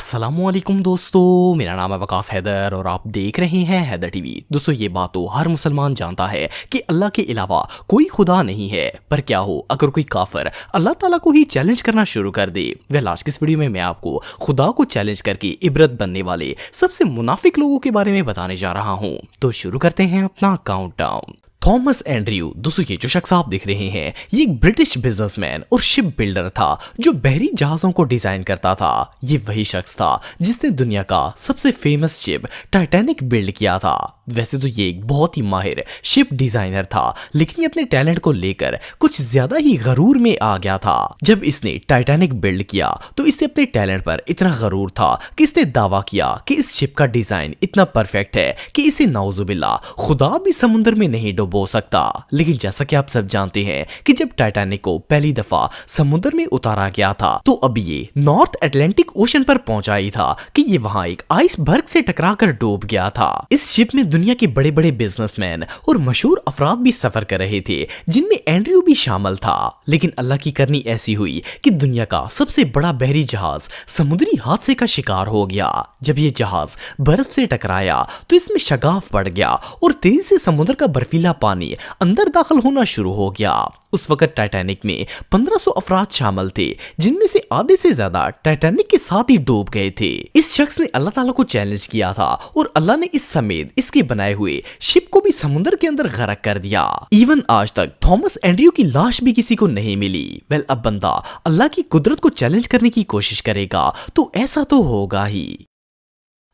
अस्सलाम वालेकुम दोस्तों, मेरा नाम है वकास हैदर और आप देख रहे हैं हैदर टीवी। दोस्तों, ये बात तो हर मुसलमान जानता है कि अल्लाह के अलावा कोई खुदा नहीं है। पर क्या हो अगर कोई काफिर अल्लाह ताला को ही चैलेंज करना शुरू कर दे। वेल, आज की इस वीडियो में मैं आपको खुदा को चैलेंज करके इबरत बनने वाले सबसे मुनाफिक लोगों के बारे में बताने जा रहा हूँ। तो शुरू करते हैं अपना काउंटडाउन। थॉमस एंड्रयू, दोस्तों ये जो शख्स आप देख रहे हैं ये एक ब्रिटिश बिजनेसमैन और शिप बिल्डर था जो बहरी जहाजों को डिजाइन करता था। ये वही शख्स था जिसने दुनिया का सबसे फेमस शिप टाइटैनिक बिल्ड किया था। वैसे तो ये एक बहुत ही माहिर शिप डिजाइनर था, लेकिन ये अपने टैलेंट को लेकर कुछ ज्यादा ही गरूर में आ गया था। जब इसने टाइटैनिक बिल्ड किया तो इससे अपने टैलेंट पर इतना गरूर था कि इसने दावा किया कि इस शिप का डिजाइन इतना परफेक्ट है कि इसे नाउजुबिल्ला खुदा भी समुद्र में नहीं डुबो सकता। लेकिन जैसा कि आप सब जानते हैं कि जब टाइटैनिक को पहली दफा समुद्र में उतारा गया था तो अब ये नॉर्थ अटलांटिक ओशन पर पहुंचा ही था कि ये वहां एक आइसबर्ग से टकराकर डूब गया था। इस शिप में दुनिया के बड़े बड़े बिजनेसमैन और मशहूर अफराद भी सफर कर रहे थे, जिनमें एंड्रयू भी शामिल था। लेकिन अल्लाह की करनी ऐसी हुई कि दुनिया का सबसे बड़ा बहरी जहाज समुद्री हादसे का शिकार हो गया। जब ये जहाज बर्फ से टकराया तो इसमें शगाफ पड़ गया और तेजी से समुद्र का बर्फीला पानी अंदर दाखिल होना शुरू हो गया। उस वक्त टाइटैनिक में 1500 अफराद शामिल थे, जिनमें से आधे से ज्यादा टाइटैनिक के साथ ही डूब गए थे। इस शख्स ने अल्लाह ताला को चैलेंज किया था और अल्लाह ने इस समेत इसके बनाए हुए शिप को भी समुद्र के अंदर गरक कर दिया। इवन आज तक थॉमस एंड्रयू की लाश भी किसी को नहीं मिली। वेल, अब बंदा अल्लाह की कुदरत को चैलेंज करने की कोशिश करेगा तो ऐसा तो होगा ही।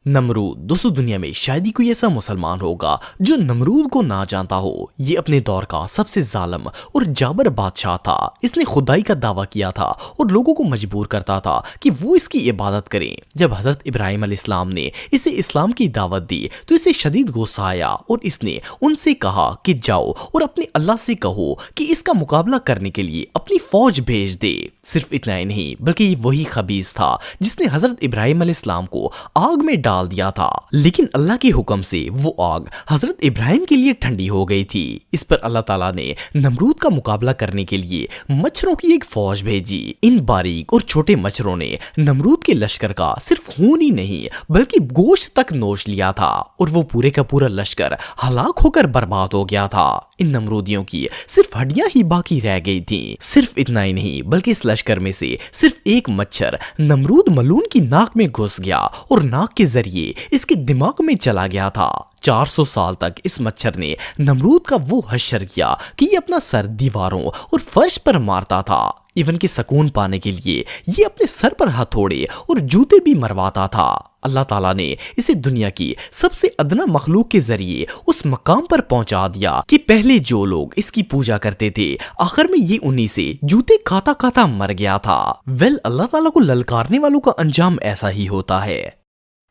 नमरूद, दोस्तों दुनिया में शायद ही कोई ऐसा मुसलमान होगा जो नमरूद को ना जानता हो। ये अपने दौर का सबसे जालिम और जाबर बादशाह था। इसने खुदाई का दावा किया था और लोगों को मजबूर करता था कि वो इसकी इबादत करें। जब हजरत इब्राहिम अलैहिस्सलाम ने इसे इस्लाम की दावत दी तो इसे शदीद गुस्सा आया और इसने उनसे कहा कि जाओ और अपने अल्लाह से कहो कि इसका मुकाबला करने के लिए अपनी फौज भेज दे। सिर्फ इतना ही नहीं बल्कि ये वही खबीस था जिसने हजरत इब्राहिम अलैहिस्सलाम को आग में डाल दिया था। लेकिन अल्लाह के हुक्म से वो आग हजरत इब्राहिम के लिए ठंडी हो गई थी। इस पर अल्लाह ताला ने नमरूद का मुकाबला करने के लिए मच्छरों की एक फौज भेजी। इन बारीक और छोटे मच्छरों ने नमरूद के लश्कर का सिर्फ खून ही नहीं बल्कि गोश्त तक नोच लिया था और वो पूरे का पूरा लश्कर हलाक होकर बर्बाद हो गया था। इन नमरूदियों की सिर्फ हड्डियां ही बाकी रह गई थी। सिर्फ इतना ही नहीं बल्कि इस लश्कर में से सिर्फ एक मच्छर नमरूद मलून की नाक में घुस गया और नाक के जरिए इसके दिमाग में चला गया था। 400 साल तक इस मच्छर ने नमरूद का वो हश्र किया कि ये अपना सर दीवारों और फर्श पर मारता था। इवन के सुकून पाने के लिए ये अपने सर पर हथौड़े और जूते भी मरवाता था। अल्लाह ताला ने इसे दुनिया की सबसे अदना मखलूक के जरिए उस मकाम पर पहुंचा दिया कि पहले जो लोग इसकी पूजा करते थे आखिर में ये उन्हीं से जूते खाता खाता मर गया था। वेल, अल्लाह ताला को ललकारने वालों का अंजाम ऐसा ही होता है।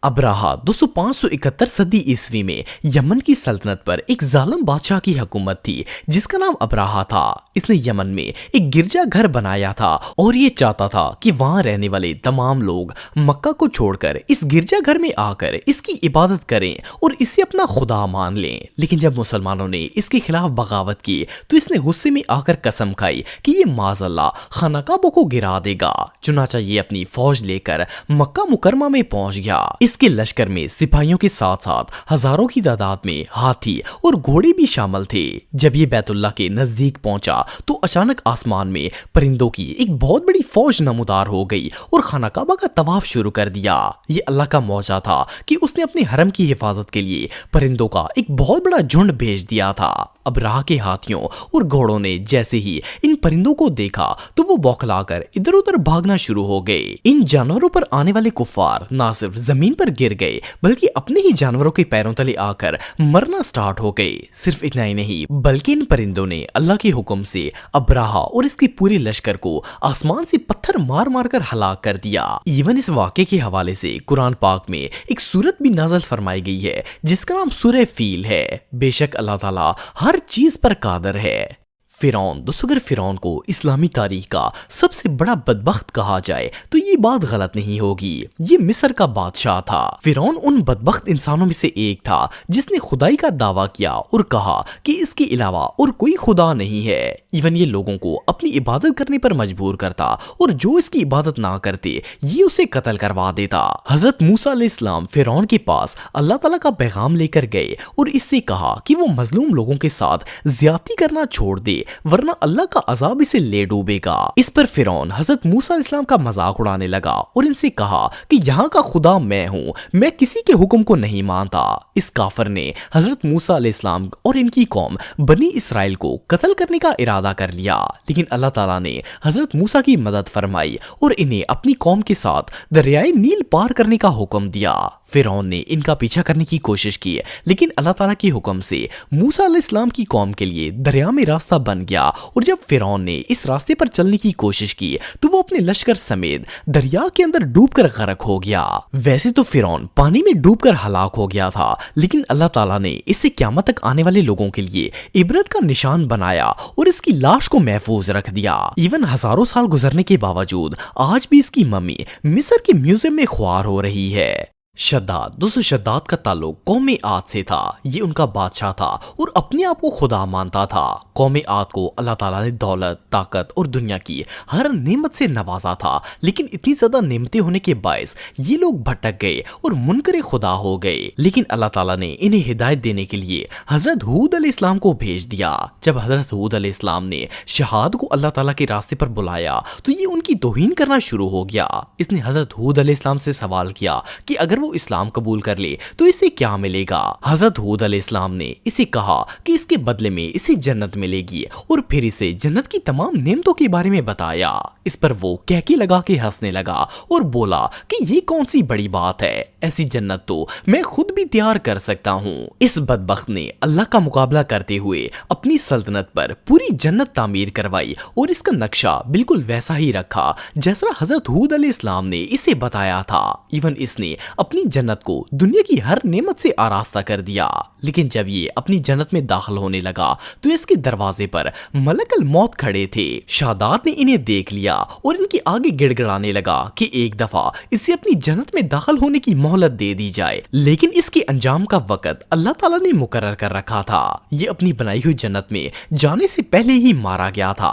अब्राहा, दोस्तों 571 सदी ईस्वी में यमन की सल्तनत पर एक जालिम बादशाह की हुकूमत थी जिसका नाम अब्राहा था। इसने यमन में एक गिरजा घर बनाया था और ये चाहता था कि वहां रहने वाले तमाम लोग मक्का को छोड़कर इस गिरजा घर में आकर इसकी इबादत करें और इसे अपना खुदा मान लें। लेकिन जब मुसलमानों ने इसके खिलाफ बगावत की तो इसने गुस्से में आकर कसम खाई कि ये माज़अल्लाह खानाकाबा को गिरा देगा। चुनाचा ये अपनी फौज लेकर मक्का मुकरमा में पहुंच गया। इसके लश्कर में सिपाहियों के साथ साथ हजारों की तादाद में हाथी और घोड़े भी शामिल थे। जब ये बैतुल्लाह के नजदीक पहुंचा तो अचानक आसमान में परिंदों की एक बहुत बड़ी फौज नमूदार हो गई और खाना काबा का तवाफ शुरू कर दिया। ये अल्लाह का मौजा था कि उसने अपने हरम की हिफाजत के लिए परिंदों का एक बहुत बड़ा झुंड भेज दिया था। अब राह के हाथियों और घोड़ों ने जैसे ही इन परिंदों को देखा तो वो बौखलाकर इधर उधर भागना शुरू हो गए। इन जानवरों पर आने वाले कुफ्फार ना सिर्फ जमीन पर गिर गए बल्कि अपने ही जानवरों के पैरों तले आकर मरना स्टार्ट हो गए। सिर्फ इतना ही नहीं बल्कि इन परिंदों ने अल्लाह के हुक्म से अब्राहा और इसके पूरे लश्कर को आसमान से पत्थर मार मार कर हलाक कर दिया। इवन इस वाक़े के हवाले से कुरान पाक में एक सूरत भी नाज़िल फरमाई गई है जिसका नाम सूरह फील है। बेशक अल्लाह ताला हर चीज पर कादर है। فرعون دوستو اگر فرعون کو اسلامی تاریخ کا سب سے بڑا بدبخت کہا جائے تو یہ بات غلط نہیں ہوگی۔ یہ مصر کا بادشاہ تھا۔ فرعون ان بدبخت انسانوں میں سے ایک تھا جس نے خدائی کا دعویٰ کیا اور کہا کہ اس کے علاوہ اور کوئی خدا نہیں ہے۔ ایون یہ لوگوں کو اپنی عبادت کرنے پر مجبور کرتا اور جو اس کی عبادت نہ کرتے یہ اسے قتل کروا دیتا۔ حضرت موسیٰ علیہ السلام فرعون کے پاس اللہ تعالیٰ کا پیغام لے کر گئے اور اس سے کہا کہ وہ مظلوم لوگوں کے ساتھ زیادتی کرنا چھوڑ دے ورنہ اللہ کا عذاب اسے لے ڈوبے گا۔ اس پر فرعون حضرت موسیٰ علیہ السلام کا مذاق اڑانے لگا اور ان سے کہا کہ یہاں کا خدا میں ہوں، میں کسی کے حکم کو نہیں مانتا۔ اس کافر نے حضرت موسیٰ علیہ السلام اور ان کی قوم بنی اسرائیل کو قتل کرنے کا ارادہ کر لیا، لیکن اللہ تعالیٰ نے حضرت موسیٰ کی مدد فرمائی اور انہیں اپنی قوم کے ساتھ دریائے نیل پار کرنے کا حکم دیا۔ فرعون نے ان کا پیچھا کرنے کی کوشش کی لیکن اللہ تعالیٰ کے حکم سے موسیٰ علیہ السلام کی قوم کے لیے دریا میں راستہ بن گیا اور جب فرعون نے اس راستے پر چلنے کی کوشش کی تو وہ اپنے لشکر سمیت دریا کے اندر ڈوب کر غرق ہو گیا۔ ویسے تو فرعون پانی میں ڈوب کر ہلاک ہو گیا تھا لیکن اللہ تعالیٰ نے اسے قیامت تک آنے والے لوگوں کے لیے عبرت کا نشان بنایا اور اس کی لاش کو محفوظ رکھ دیا۔ ایون ہزاروں سال گزرنے کے باوجود آج بھی اس کی ممی مصر کے میوزیم میں خوار ہو رہی ہے۔ شداد دوستو شداد کا تعلق قوم عاد سے تھا۔ یہ ان کا بادشاہ تھا اور اپنے آپ کو خدا مانتا تھا۔ قوم عاد کو اللہ تعالیٰ نے دولت، طاقت اور دنیا کی ہر نعمت سے نوازا تھا لیکن اتنی زیادہ نعمتیں ہونے کے باعث یہ لوگ بھٹک گئے اور منکر خدا ہو گئے۔ لیکن اللہ تعالیٰ نے انہیں ہدایت دینے کے لیے حضرت ہود علیہ السلام کو بھیج دیا۔ جب حضرت ہود علیہ السلام نے شہاد کو اللہ تعالیٰ کے راستے پر بلایا تو یہ ان کی توہین کرنا شروع ہو گیا۔ اس نے حضرت ہود علیہ السلام سے سوال کیا کہ اگر وہ اسلام قبول کر لے تو اسے کیا ملے گا؟ حضرت ہود علیہ السلام نے اسے کہا کہ اس کے بدلے میں اسے جنت ملے گی اور پھر اسے جنت کی تمام نعمتوں کے بارے میں بتایا۔ اس پر وہ کہکی لگا کے ہنسنے لگا اور بولا کہ یہ کون سی بڑی بات ہے، ایسی جنت تو میں خود بھی تیار کر سکتا ہوں۔ اس بدبخت نے اللہ کا مقابلہ کرتے ہوئے اپنی سلطنت پر پوری جنت تعمیر کروائی اور اس کا نقشہ بالکل ویسا ہی رکھا جیسا حضرت ہود علیہ السلام نے اسے بتایا تھا۔ ایون اس نے اپنی جنت کو دنیا کی ہر نعمت سے آراستہ کر دیا، لیکن جب یہ اپنی جنت میں داخل ہونے لگا تو اس کے دروازے پر ملک الموت کھڑے تھے۔ شادات نے انہیں دیکھ لیا اور ان کے آگے گڑ گڑانے لگا کہ ایک دفعہ اسے اپنی جنت میں داخل ہونے کی مہلت دے دی جائے، لیکن اس کے انجام کا وقت اللہ تعالیٰ نے مقرر کر رکھا تھا۔ یہ اپنی بنائی ہوئی جنت میں جانے سے پہلے ہی مارا گیا تھا۔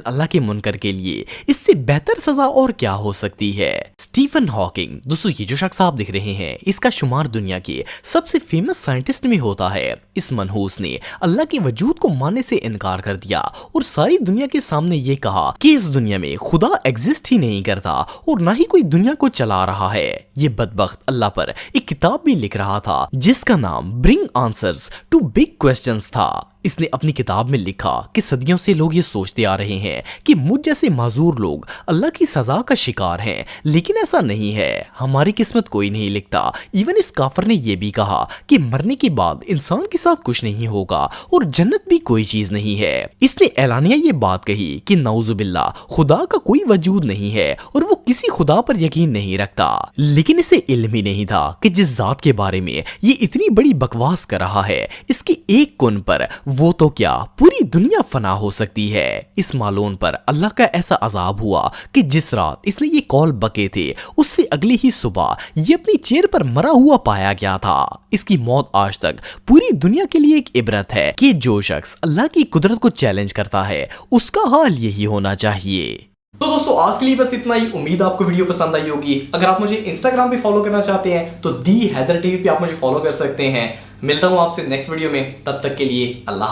اللہ کے منکر کے لیے اس سے بہتر سزا اور کیا ہو سکتی ہے؟ اسٹیفن ہاکنگ دوستو یہ جو شخص آپ دیکھ رہے ہیں اس کا شمار دنیا کے سب سے فیمس سائنٹسٹ میں ہوتا ہے۔ اس منحوس نے اللہ کے وجود کو ماننے سے انکار کر دیا اور ساری دنیا کے سامنے یہ کہا کہ اس دنیا میں خدا ایگزسٹ ہی نہیں کرتا اور نہ ہی کوئی دنیا کو چلا رہا ہے۔ یہ بدبخت اللہ پر ایک کتاب بھی لکھ رہا تھا جس کا نام برنگ آنسرز ٹو بگ کوسچنز تھا۔ اس نے اپنی کتاب میں لکھا کہ صدیوں سے لوگ یہ سوچتے آ رہے ہیں کہ مجھ جیسے معذور لوگ اللہ کی سزا کا شکار ہیں، لیکن ایسا نہیں ہے، ہماری قسمت کوئی نہیں لکھتا۔ ایون اس کافر نے یہ بھی کہا کہ مرنے کے بعد انسان کے ساتھ کچھ نہیں ہوگا اور جنت بھی کوئی چیز نہیں ہے۔ اس نے اعلانیہ یہ بات کہی کہ نعوذ باللہ خدا کا کوئی وجود نہیں ہے اور وہ کسی خدا پر یقین نہیں رکھتا، لیکن اسے علم ہی نہیں تھا کہ جس ذات کے بارے میں یہ اتنی بڑی بکواس کر رہا ہے اس کی ایک کن پر وہ تو کیا پوری دنیا فنا ہو سکتی ہے۔ اس مالون پر اللہ کا ایسا عذاب ہوا کہ جس رات اس نے یہ کال بکے تھے اس سے اگلی ہی صبح یہ اپنی چیئر پر مرا ہوا پایا گیا تھا۔ اس کی موت آج تک پوری دنیا کے لیے ایک عبرت ہے کہ جو شخص اللہ کی قدرت کو چیلنج کرتا ہے اس کا حال یہی ہونا چاہیے۔ تو دوستو آج کے لیے بس اتنا ہی، امید آپ کو ویڈیو پسند آئی ہوگی۔ اگر آپ مجھے انسٹاگرام پہ فالو کرنا چاہتے ہیں تو دی حیدر ٹی وی پہ آپ مجھے فالو کر سکتے ہیں۔ ملتا ہوں آپ سے نیکسٹ ویڈیو میں، تب تک کے لیے اللہ